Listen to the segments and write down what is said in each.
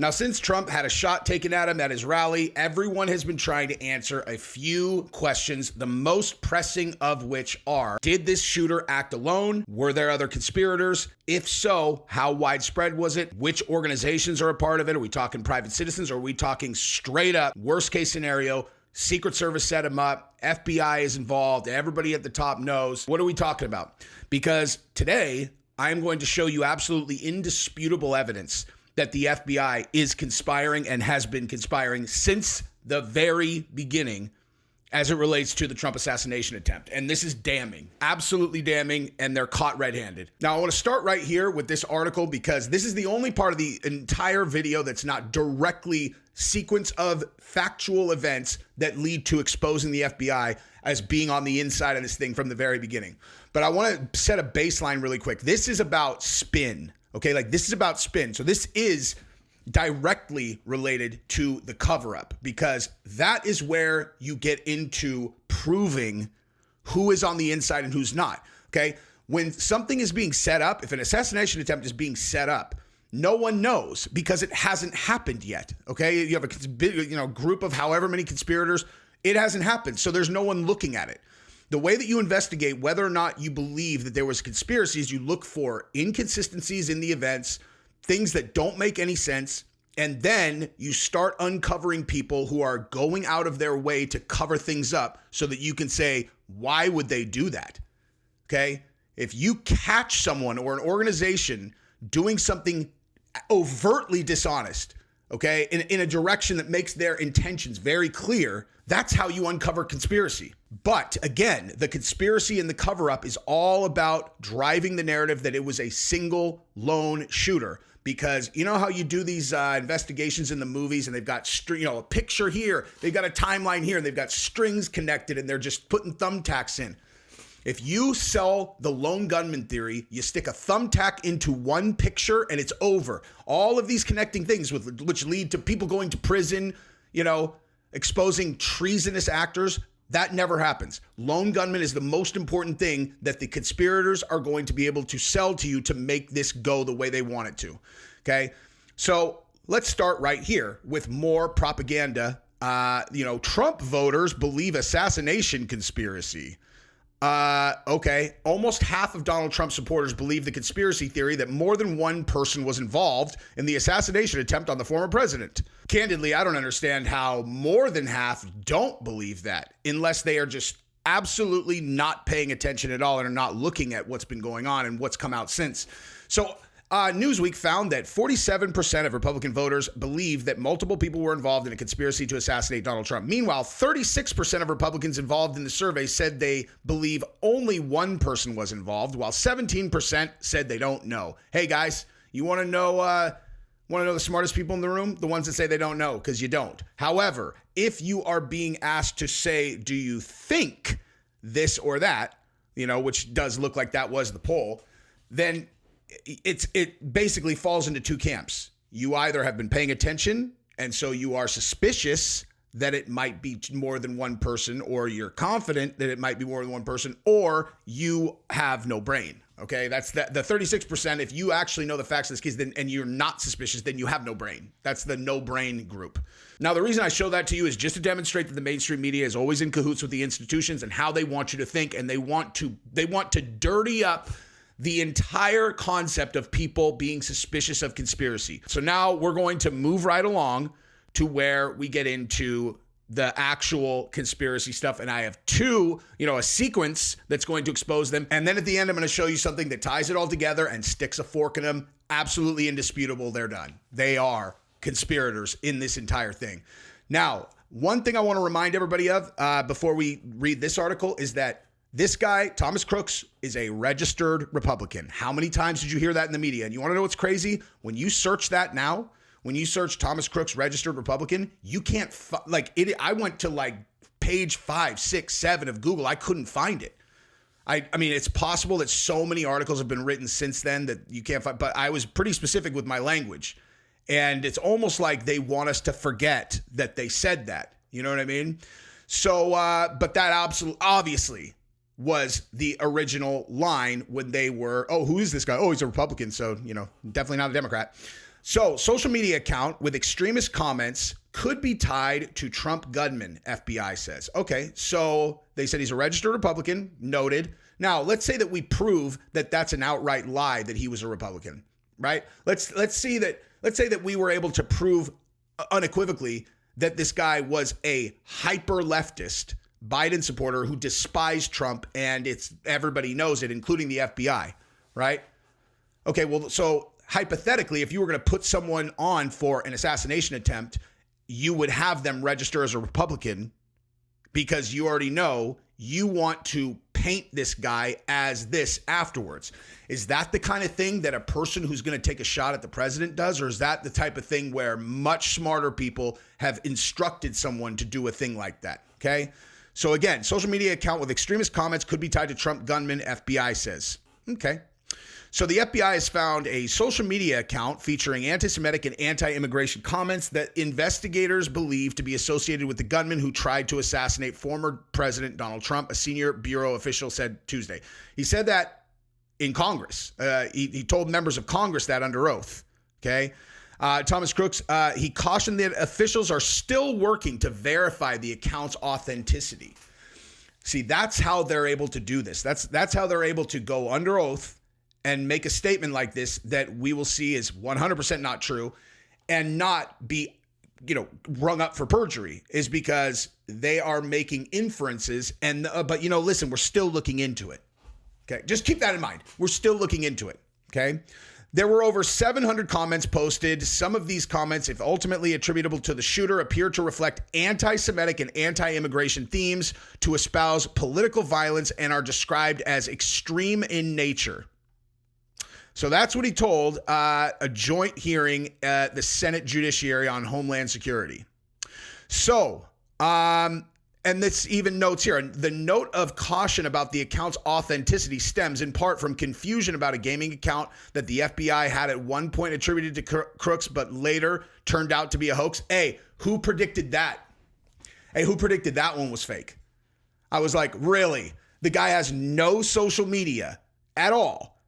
Now, since Trump had a shot taken at him at his rally, everyone has been trying to answer a few questions, the most pressing of which are, did this shooter act alone? Were there other conspirators? If so, how widespread was it? Which organizations are a part of it? Are we talking private citizens, or are we talking straight up worst case scenario? Secret Service set him up, FBI is involved, everybody at the top knows. What are we talking about? Because today, I am going to show you absolutely indisputable evidence that the FBI is conspiring and has been conspiring since the very beginning as it relates to the Trump assassination attempt. And this is damning, absolutely damning, and they're caught red-handed. Now, I want to start right here with this article because this is the only part of the entire video that's not directly sequence of factual events that lead to exposing the FBI as being on the inside of this thing from the very beginning. But I want to set a baseline really quick. This is about spin. Okay, like this is about spin. So this is directly related to the cover-up because that is where you get into proving who is on the inside and who's not. Okay, when something is being set up, if an assassination attempt is being set up, no one knows because it hasn't happened yet. Okay, you have a group of however many conspirators. It hasn't happened, so there's no one looking at it. The way that you investigate whether or not you believe that there was conspiracy is you look for inconsistencies in the events, things that don't make any sense, and then you start uncovering people who are going out of their way to cover things up so that you can say, why would they do that? Okay? If you catch someone or an organization doing something overtly dishonest, okay, in a direction that makes their intentions very clear, that's how you uncover conspiracy. But again, the conspiracy and the cover-up is all about driving the narrative that it was a single lone shooter. Because you know how you do these investigations in the movies and they've got a picture here, they've got a timeline here, and they've got strings connected and they're just putting thumbtacks in. If you sell the lone gunman theory, you stick a thumbtack into one picture and it's over. All of these connecting things which lead to people going to prison, exposing treasonous actors, that never happens. Lone gunman is the most important thing that the conspirators are going to be able to sell to you to make this go the way they want it to. Okay, so let's start right here with more propaganda. Trump voters believe assassination conspiracy. Okay, almost half of Donald Trump supporters believe the conspiracy theory that more than one person was involved in the assassination attempt on the former president. Candidly, I don't understand how more than half don't believe that unless they are just absolutely not paying attention at all and are not looking at what's been going on and what's come out since. So Newsweek found that 47% of Republican voters believe that multiple people were involved in a conspiracy to assassinate Donald Trump. Meanwhile, 36% of Republicans involved in the survey said they believe only one person was involved, while 17% said they don't know. Hey guys, you want to know the smartest people in the room? The ones that say they don't know, because you don't. However, if you are being asked to say, do you think this or that, which does look like that was the poll, then it basically falls into two camps. You either have been paying attention, and so you are suspicious that it might be more than one person, or you're confident that it might be more than one person, or you have no brain. Okay, that's the 36%. If you actually know the facts of this case, then and you're not suspicious, then you have no brain. That's the no brain group. Now, the reason I show that to you is just to demonstrate that the mainstream media is always in cahoots with the institutions and how they want you to think, and they want to dirty up the entire concept of people being suspicious of conspiracy. So now we're going to move right along to where we get into the actual conspiracy stuff. And I have a sequence that's going to expose them. And then at the end, I'm going to show you something that ties it all together and sticks a fork in them. Absolutely indisputable. They're done. They are conspirators in this entire thing. Now, one thing I want to remind everybody of before we read this article is that this guy, Thomas Crooks, is a registered Republican. How many times did you hear that in the media? And you want to know what's crazy? When you search that now, when you search Thomas Crooks registered Republican, you can't I went to page 5, 6, 7 of Google. I couldn't find it. I mean, it's possible that so many articles have been written since then that you can't find, but I was pretty specific with my language. And it's almost like they want us to forget that they said that. You know what I mean? So, but that obviously was the original line when they were, oh, who is this guy? Oh, he's a Republican. So, definitely not a Democrat. So, social media account with extremist comments could be tied to Trump gunman, FBI says. Okay, so they said he's a registered Republican, noted. Now, let's say that we prove that that's an outright lie, that he was a Republican, right? Let's say that we were able to prove unequivocally that this guy was a hyper leftist Biden supporter who despised Trump, and everybody knows it, including the FBI, right? Okay, well, so hypothetically, if you were going to put someone on for an assassination attempt, you would have them register as a Republican because you already know you want to paint this guy as this afterwards. Is that the kind of thing that a person who's going to take a shot at the president does? Or is that the type of thing where much smarter people have instructed someone to do a thing like that? Okay. So again, social media account with extremist comments could be tied to Trump gunman, FBI says. Okay. So the FBI has found a social media account featuring anti-Semitic and anti-immigration comments that investigators believe to be associated with the gunman who tried to assassinate former President Donald Trump, a senior bureau official said Tuesday. He said that in Congress. He told members of Congress that under oath. Okay. Thomas Crooks, he cautioned that officials are still working to verify the account's authenticity. See, that's how they're able to do this. That's how they're able to go under oath and make a statement like this that we will see is 100% not true and not be, rung up for perjury, is because they are making inferences. But listen, we're still looking into it. Okay. Just keep that in mind. We're still looking into it. Okay. There were over 700 comments posted. Some of these comments, if ultimately attributable to the shooter, appear to reflect anti-Semitic and anti-immigration themes, to espouse political violence, and are described as extreme in nature. So that's what he told a joint hearing at the Senate Judiciary on Homeland Security. So, and this even notes here, the note of caution about the account's authenticity stems in part from confusion about a gaming account that the FBI had at one point attributed to Crooks, but later turned out to be a hoax. Hey, who predicted that? Hey, who predicted that one was fake? I was like, really? The guy has no social media at all.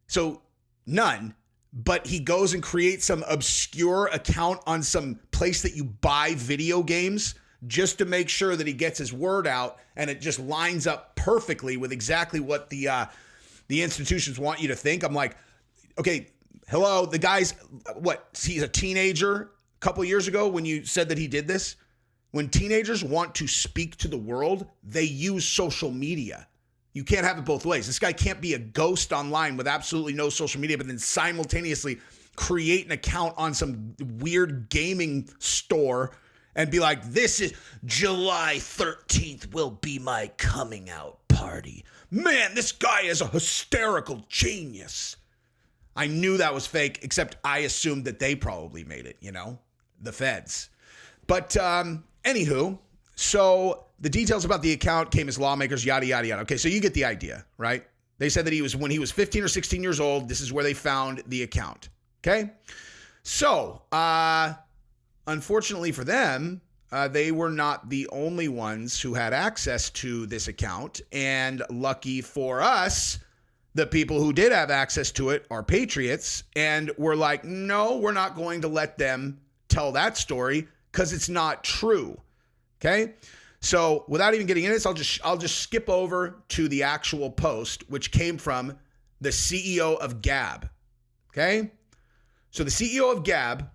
So none, but he goes and creates some obscure account on some place that you buy video games just to make sure that he gets his word out, and it just lines up perfectly with exactly what the institutions want you to think. I'm like, okay, hello, the guy's, he's a teenager a couple years ago when you said that he did this? When teenagers want to speak to the world, they use social media. You can't have it both ways. This guy can't be a ghost online with absolutely no social media, but then simultaneously create an account on some weird gaming store and be like, this is July 13th will be my coming out party. Man, this guy is a hysterical genius. I knew that was fake, except I assumed that they probably made it, the feds. But anywho, so the details about the account came as lawmakers, yada, yada, yada. Okay, so you get the idea, right? They said that when he was 15 or 16 years old, this is where they found the account. Okay? So, unfortunately for them, they were not the only ones who had access to this account. And lucky for us, the people who did have access to it are patriots. And we're like, no, we're not going to let them tell that story because it's not true. Okay? So without even getting into this, I'll just skip over to the actual post, which came from the CEO of Gab. Okay? So the CEO of Gab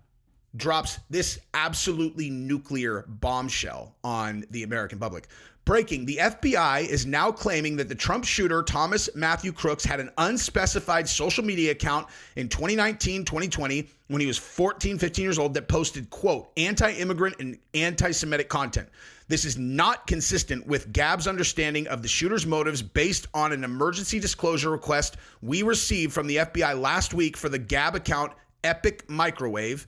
drops this absolutely nuclear bombshell on the American public. Breaking, the FBI is now claiming that the Trump shooter, Thomas Matthew Crooks, had an unspecified social media account in 2019, 2020, when he was 14, 15 years old, that posted, quote, anti-immigrant and anti-Semitic content. This is not consistent with Gab's understanding of the shooter's motives based on an emergency disclosure request we received from the FBI last week for the Gab account Epic Microwave,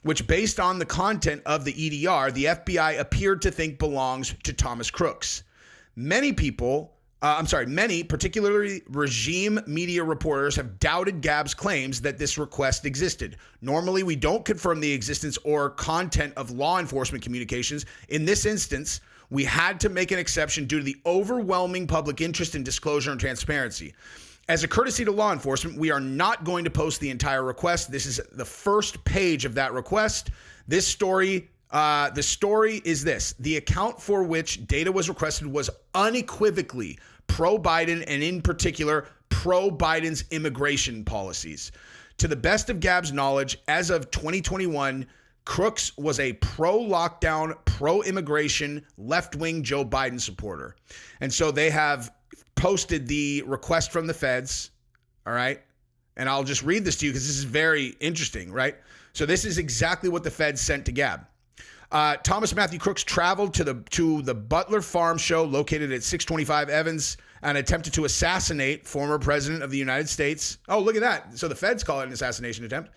which based on the content of the EDR, the FBI appeared to think belongs to Thomas Crooks. Many, particularly regime media reporters, have doubted Gab's claims that this request existed. Normally, we don't confirm the existence or content of law enforcement communications. In this instance, we had to make an exception due to the overwhelming public interest in disclosure and transparency. As a courtesy to law enforcement, we are not going to post the entire request. This is the first page of that request. This story, the story is this. The account for which data was requested was unequivocally pro-Biden and in particular pro-Biden's immigration policies. To the best of Gab's knowledge, as of 2021, Crooks was a pro-lockdown, pro-immigration, left-wing Joe Biden supporter. And so they have posted the request from the feds, all right? And I'll just read this to you because this is very interesting, right? So this is exactly what the feds sent to Gab. Thomas Matthew Crooks traveled to the Butler Farm Show located at 625 Evans and attempted to assassinate former president of the United States. Oh, look at that. So the feds call it an assassination attempt.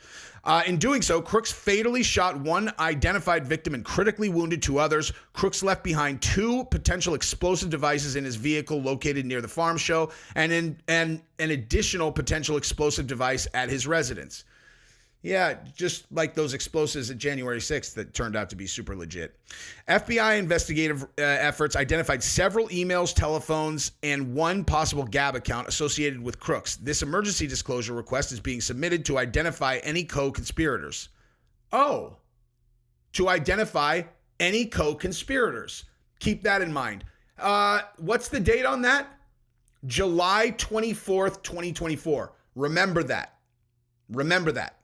In doing so, Crooks fatally shot one identified victim and critically wounded two others. Crooks left behind two potential explosive devices in his vehicle located near the farm show and an additional potential explosive device at his residence. Yeah, just like those explosives at January 6th that turned out to be super legit. FBI investigative efforts identified several emails, telephones, and one possible Gab account associated with Crooks. This emergency disclosure request is being submitted to identify any co-conspirators. Oh, to identify any co-conspirators. Keep that in mind. What's the date on that? July 24th, 2024. Remember that. Remember that.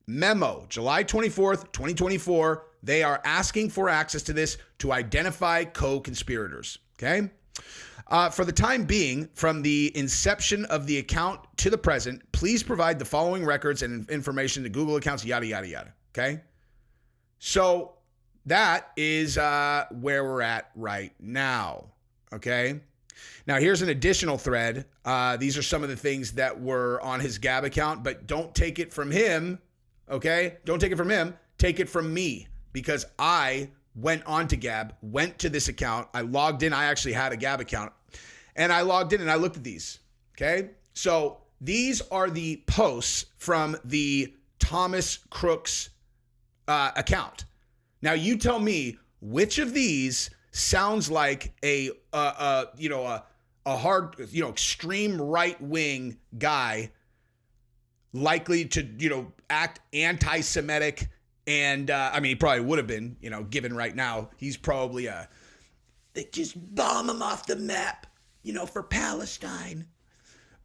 Memo, July 24th, 2024. They are asking for access to this to identify co-conspirators, okay? For the time being, from the inception of the account to the present, please provide the following records and information to Google accounts, yada, yada, yada, okay? So that is where we're at right now, okay? Now, here's an additional thread. These are some of the things that were on his Gab account, but don't take it from him. Okay? Don't take it from him. Take it from me because I went on to Gab, went to this account. I logged in. I actually had a Gab account and I logged in and I looked at these. Okay? So these are the posts from the Thomas Crooks account. Now you tell me which of these sounds like a hard, extreme right-wing guy likely to, act anti-Semitic. And, he probably would have been, given right now. He's probably they just bomb him off the map, for Palestine.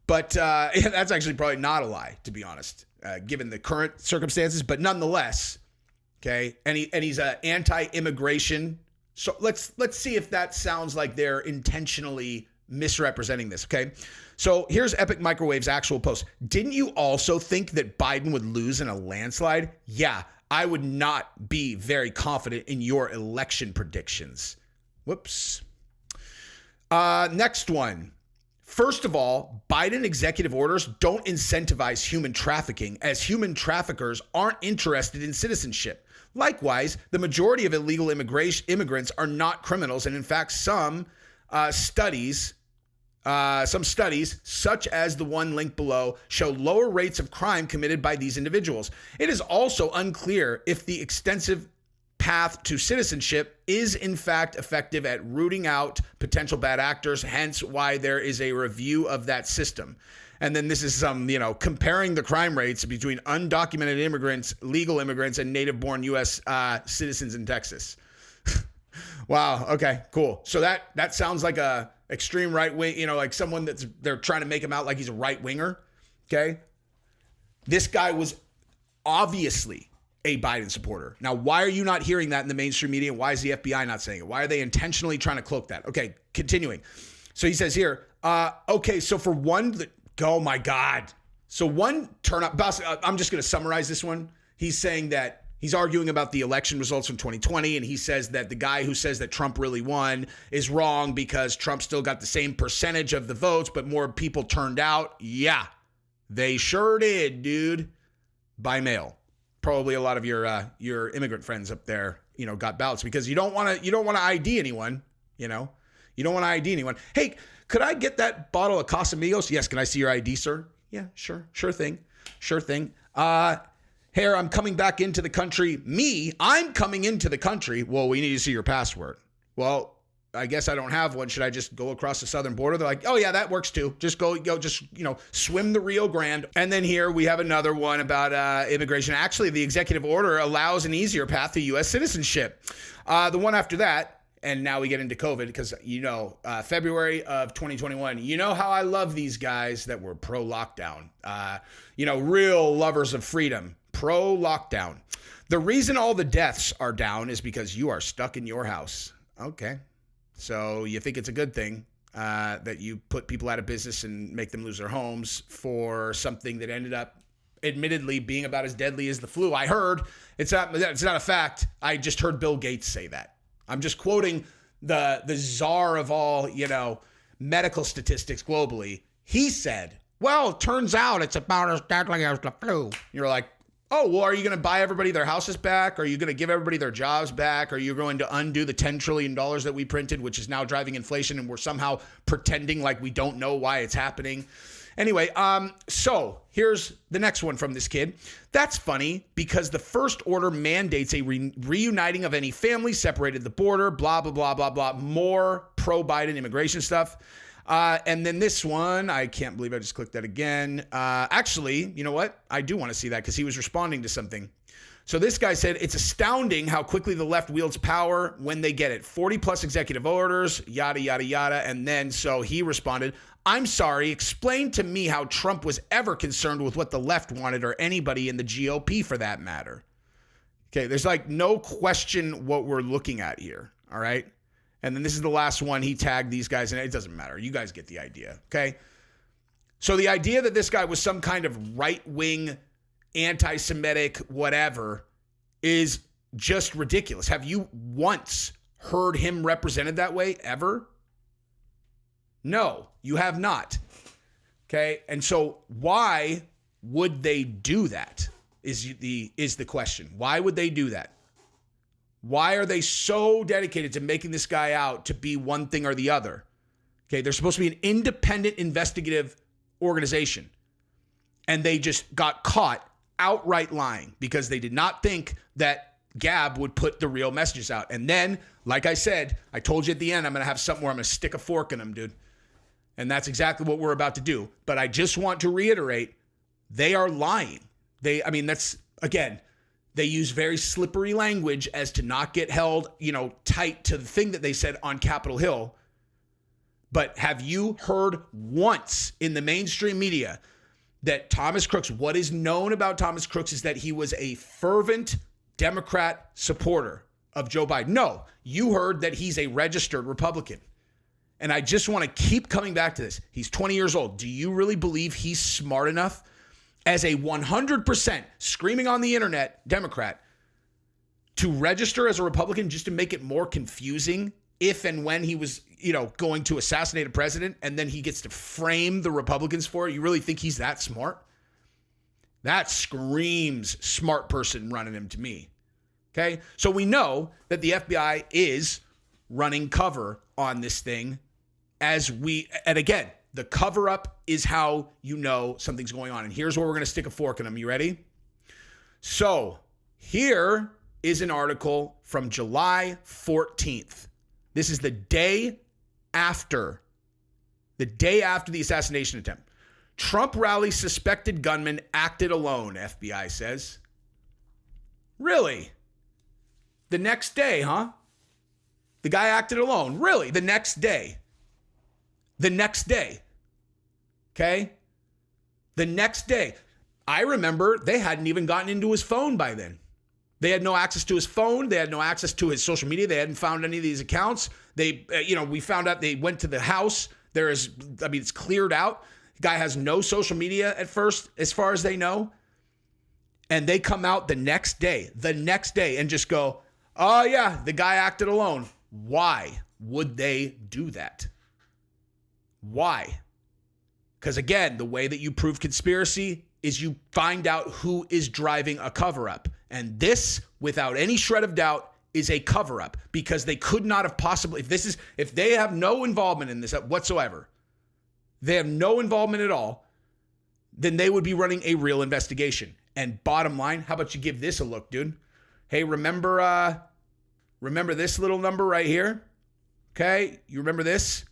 But that's actually probably not a lie, to be honest, given the current circumstances. But nonetheless, okay, and he's anti-immigration. So let's see if that sounds like they're intentionally misrepresenting this, okay? So here's Epic Microwave's actual post. Didn't you also think that Biden would lose in a landslide? Yeah, I would not be very confident in your election predictions. Whoops. Next one. First of all, Biden executive orders don't incentivize human trafficking, as human traffickers aren't interested in citizenship. Likewise, the majority of illegal immigrants are not criminals, and in fact, some studies, such as the one linked below, show lower rates of crime committed by these individuals. It is also unclear if the extensive path to citizenship is in fact effective at rooting out potential bad actors, hence why there is a review of that system. And then this is some, comparing the crime rates between undocumented immigrants, legal immigrants, and native-born U.S. Citizens in Texas. Wow. Okay, cool. So that sounds like a extreme right wing, like someone they're trying to make him out like he's a right winger. Okay. This guy was obviously a Biden supporter. Now, why are you not hearing that in the mainstream media? Why is the FBI not saying it? Why are they intentionally trying to cloak that? Okay, continuing. So he says here, okay, so for one, oh my God. So one turn up, I'm just going to summarize this one. He's saying that he's arguing about the election results from 2020, and he says that the guy who says that Trump really won is wrong because Trump still got the same percentage of the votes, but more people turned out. Yeah, they sure did, dude. By mail. Probably a lot of your immigrant friends up there, got ballots because you don't want to ID anyone, You don't want to ID anyone. Hey, could I get that bottle of Casamigos? Yes. Can I see your ID, sir? Yeah, sure. Sure thing. Here, I'm coming back into the country. I'm coming into the country. Well, we need to see your passport. Well, I guess I don't have one. Should I just go across the southern border? They're like, oh yeah, that works too. Just go, just, swim the Rio Grande. And then here we have another one about immigration. Actually, the executive order allows an easier path to U.S. citizenship. The one after that, and now we get into COVID because, February of 2021, you know how I love these guys that were pro-lockdown, real lovers of freedom, pro-lockdown. The reason all the deaths are down is because you are stuck in your house. Okay. So you think it's a good thing that you put people out of business and make them lose their homes for something that ended up admittedly being about as deadly as the flu. I heard it's not a fact. I just heard Bill Gates say that. I'm just quoting the czar of all, medical statistics globally. He said, well, it turns out it's about as deadly as the flu. You're like, oh, well, are you going to buy everybody their houses back? Are you going to give everybody their jobs back? Are you going to undo the $10 trillion that we printed, which is now driving inflation, and we're somehow pretending like we don't know why it's happening? Anyway, so here's the next one from this kid. That's funny because the first order mandates a reuniting of any family separated at the border, blah, blah, blah, blah, blah. More pro-Biden immigration stuff. And then this one, I can't believe I just clicked that again. Actually, you know what? I do want to see that because he was responding to something. So this guy said, it's astounding how quickly the left wields power when they get it. 40 plus executive orders, yada, yada, yada. And then so he responded, I'm sorry, explain to me how Trump was ever concerned with what the left wanted or anybody in the GOP for that matter. Okay, there's like no question what we're looking at here, all right? And then this is the last one. He tagged these guys, and it doesn't matter. You guys get the idea, okay? So the idea that this guy was some kind of right-wing, anti-Semitic, whatever, is just ridiculous. Have you once heard him represented that way ever? No, you have not. Okay? And so why would they do that is the question. Why would they do that? Why are they so dedicated to making this guy out to be one thing or the other? Okay, they're supposed to be an independent investigative organization. And they just got caught outright lying because they did not think that Gab would put the real messages out. And then, like I said, I told you at the end, I'm going to have something where I'm going to stick a fork in them, dude. And that's exactly what we're about to do. But I just want to reiterate, they are lying. They use very slippery language as to not get held, tight to the thing that they said on Capitol Hill. But have you heard once in the mainstream media that Thomas Crooks, what is known about Thomas Crooks is that he was a fervent Democrat supporter of Joe Biden? No, you heard that he's a registered Republican. And I just want to keep coming back to this. He's 20 years old. Do you really believe he's smart enough as a 100% screaming on the internet Democrat to register as a Republican just to make it more confusing if and when he was, going to assassinate a president and then he gets to frame the Republicans for it? You really think he's that smart? That screams smart person running him to me. Okay? So we know that the FBI is running cover on this thing and again, the cover up is how you know something's going on. And here's where we're going to stick a fork in them. You ready? So here is an article from July 14th. This is the day after the assassination attempt. Trump rally suspected gunman acted alone, FBI says. Really? The next day, huh? The guy acted alone. Really? The next day. The next day. Okay? The next day. I remember they hadn't even gotten into his phone by then. They had no access to his phone. They had no access to his social media. They hadn't found any of these accounts. We found out they went to the house. It's cleared out. The guy has no social media at first, as far as they know. And they come out the next day, and just go, oh yeah, the guy acted alone. Why would they do that? Why? Because again, the way that you prove conspiracy is you find out who is driving a cover-up. And this, without any shred of doubt, is a cover-up because they could not have possibly, if they have no involvement in this whatsoever, they have no involvement at all, then they would be running a real investigation. And bottom line, how about you give this a look, dude? Hey, remember this little number right here? Okay, you remember this?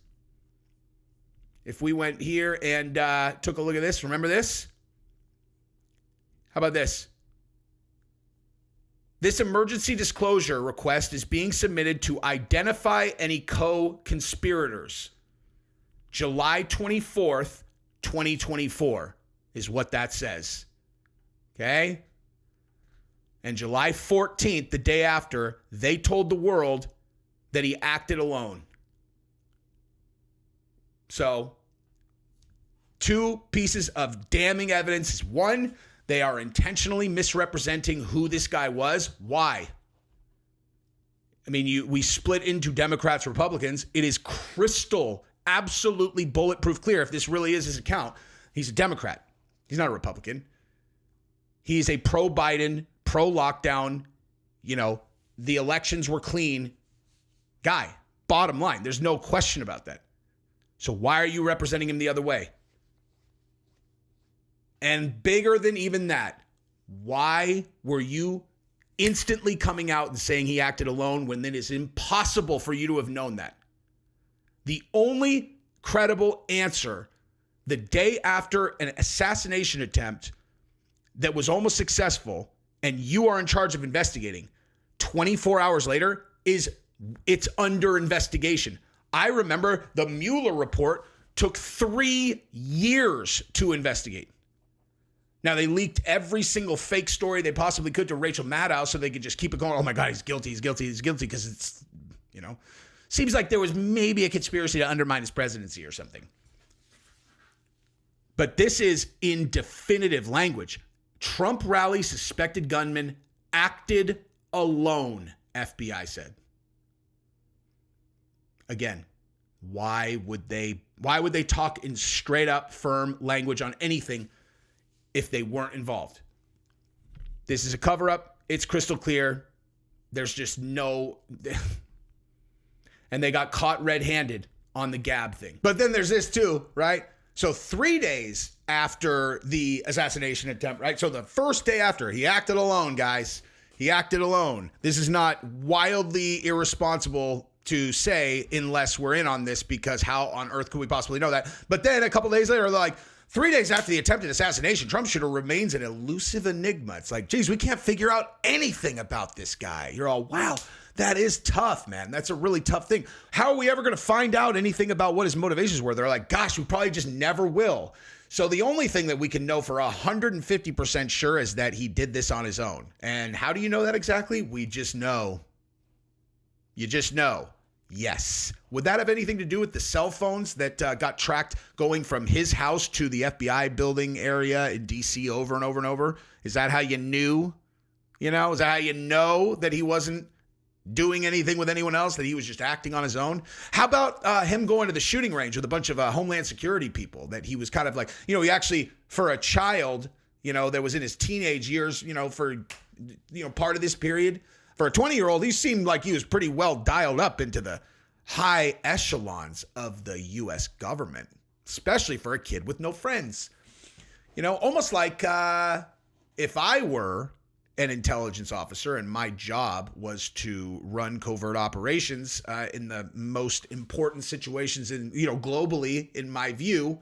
If we went here and took a look at this, remember this? How about this? This emergency disclosure request is being submitted to identify any co-conspirators. July 24th, 2024 is what that says. Okay? And July 14th, the day after, they told the world that he acted alone. So, two pieces of damning evidence. One, they are intentionally misrepresenting who this guy was. Why? I mean, we split into Democrats, Republicans. It is crystal, absolutely bulletproof clear if this really is his account. He's a Democrat. He's not a Republican. He's a pro-Biden, pro-lockdown, the elections were clean guy. Bottom line, there's no question about that. So why are you representing him the other way? And bigger than even that, why were you instantly coming out and saying he acted alone when it is impossible for you to have known that? The only credible answer the day after an assassination attempt that was almost successful and you are in charge of investigating 24 hours later is it's under investigation. I remember the Mueller report took 3 years to investigate. Now, they leaked every single fake story they possibly could to Rachel Maddow so they could just keep it going. Oh, my God, he's guilty, he's guilty, he's guilty, because it's, seems like there was maybe a conspiracy to undermine his presidency or something. But this is in definitive language. Trump rally suspected gunman acted alone, FBI said. Again, why would they talk in straight up firm language on anything if they weren't involved? This is a cover up. It's crystal clear. There's just no, and they got caught red-handed on the Gab thing. But then there's this too, right? So 3 days after the assassination attempt, right? So the first day after, he acted alone, guys. He acted alone. This is not wildly irresponsible to say unless we're in on this, because how on earth could we possibly know that? But then a couple days later, they're like, 3 days after the attempted assassination, Trump shooter remains an elusive enigma. It's like, geez, we can't figure out anything about this guy. You're all, wow, that is tough, man. That's a really tough thing. How are we ever going to find out anything about what his motivations were? They're like, gosh, we probably just never will. So the only thing that we can know for 150% sure is that he did this on his own. And how do you know that exactly? We just know. You just know. Yes. Would that have anything to do with the cell phones that got tracked going from his house to the FBI building area in D.C. over and over and over? Is that how you knew? Is that how you know that he wasn't doing anything with anyone else, that he was just acting on his own? How about him going to the shooting range with a bunch of Homeland Security people, that he was kind of like, he actually, for a child, that was in his teenage years, for, part of this period, for a 20-year-old, he seemed like he was pretty well dialed up into the high echelons of the U.S. government, especially for a kid with no friends. Almost like if I were an intelligence officer and my job was to run covert operations in the most important situations in, globally, in my view,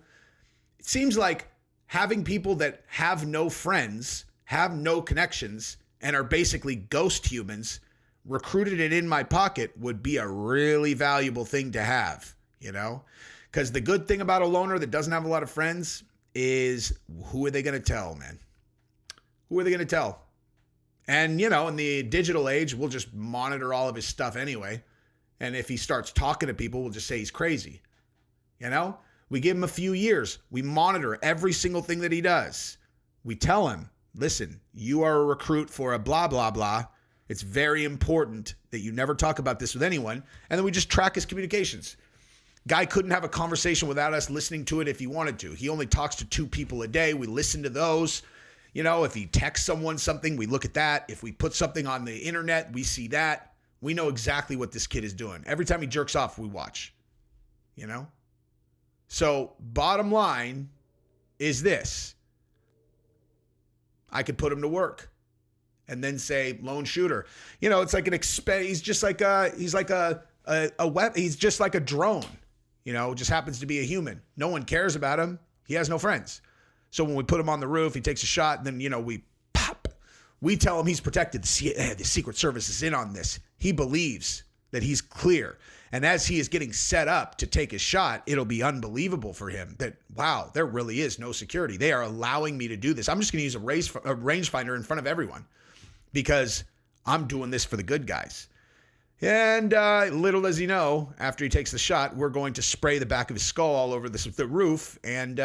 it seems like having people that have no friends, have no connections, and are basically ghost humans recruited and in my pocket would be a really valuable thing to have, because the good thing about a loner that doesn't have a lot of friends is, who are they going to tell, man? Who are they going to tell? And, in the digital age, we'll just monitor all of his stuff anyway. And if he starts talking to people, we'll just say he's crazy. We give him a few years. We monitor every single thing that he does. We tell him, listen, you are a recruit for a blah, blah, blah. It's very important that you never talk about this with anyone. And then we just track his communications. Guy couldn't have a conversation without us listening to it if he wanted to. He only talks to 2 people a day. We listen to those. If he texts someone something, we look at that. If we put something on the internet, we see that. We know exactly what this kid is doing. Every time he jerks off, we watch. So bottom line is this. I could put him to work and then say lone shooter. It's like he's just like he's like a a weapon. He's just like a drone, just happens to be a human. No one cares about him. He has no friends. So when we put him on the roof, he takes a shot, and then, we pop. We tell him he's protected. The Secret Service is in on this. He believes that he's clear. And as he is getting set up to take his shot, it'll be unbelievable for him that, wow, there really is no security. They are allowing me to do this. I'm just going to use a rangefinder in front of everyone because I'm doing this for the good guys. And little does he know, after he takes the shot, we're going to spray the back of his skull all over the roof and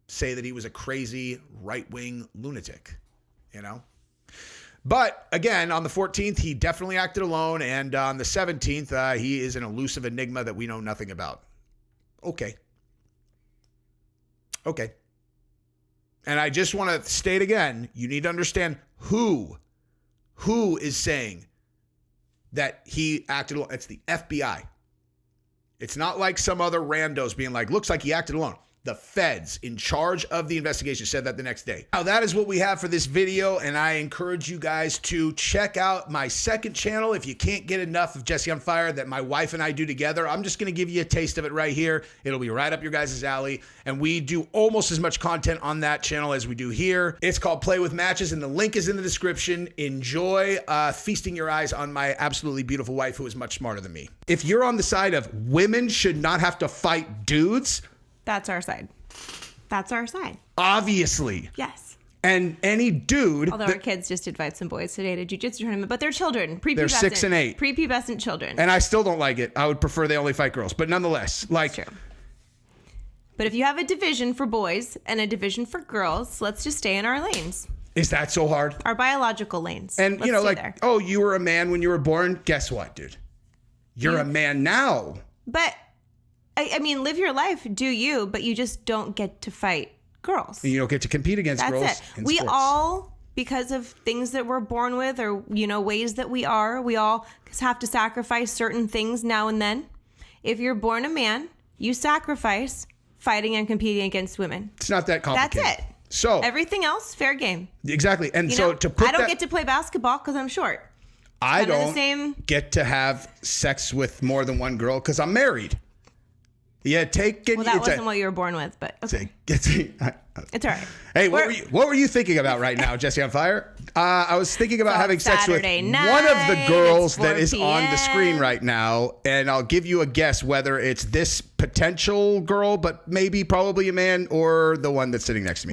say that he was a crazy right-wing lunatic, But again, on the 14th, he definitely acted alone. And on the 17th, he is an elusive enigma that we know nothing about. Okay. And I just want to state again, you need to understand who is saying that he acted alone. It's the FBI. It's not like some other randos being like, looks like he acted alone. The feds in charge of the investigation said that the next day. Now, that is what we have for this video, and I encourage you guys to check out my second channel if you can't get enough of Jesse on Fire that my wife and I do together. I'm just going to give you a taste of it right here. It'll be right up your guys' alley, and we do almost as much content on that channel as we do here. It's called Play with Matches, and the link is in the description. Enjoy feasting your eyes on my absolutely beautiful wife who is much smarter than me. If you're on the side of women should not have to fight dudes, that's our side. That's our side. Obviously. Yes. And any dude. Although our kids just invite some boys today to jiu-jitsu tournament, but they're children. They're 6 and 8. Prepubescent children. And I still don't like it. I would prefer they only fight girls. But nonetheless, That's true. But if you have a division for boys and a division for girls, let's just stay in our lanes. Is that so hard? Our biological lanes. And, there. Oh, you were a man when you were born. Guess what, dude? You're a man now. But I mean, live your life, do you, but you just don't get to fight girls. And you don't get to compete against girls. That's it. We all, because of things that we're born with or, ways that we all have to sacrifice certain things now and then. If you're born a man, you sacrifice fighting and competing against women. It's not that complicated. That's it. So everything else, fair game. Exactly. And I don't get to play basketball because I'm short. I don't get to have sex with more than one girl because I'm married. Yeah, Well, that wasn't what you were born with, but okay. It's all right. Hey, what were you thinking about right now, Jesse on Fire? I was thinking about having sex with one of the girls that is on the screen right now, and I'll give you a guess whether it's this potential girl, but maybe probably a man, or the one that's sitting next to me.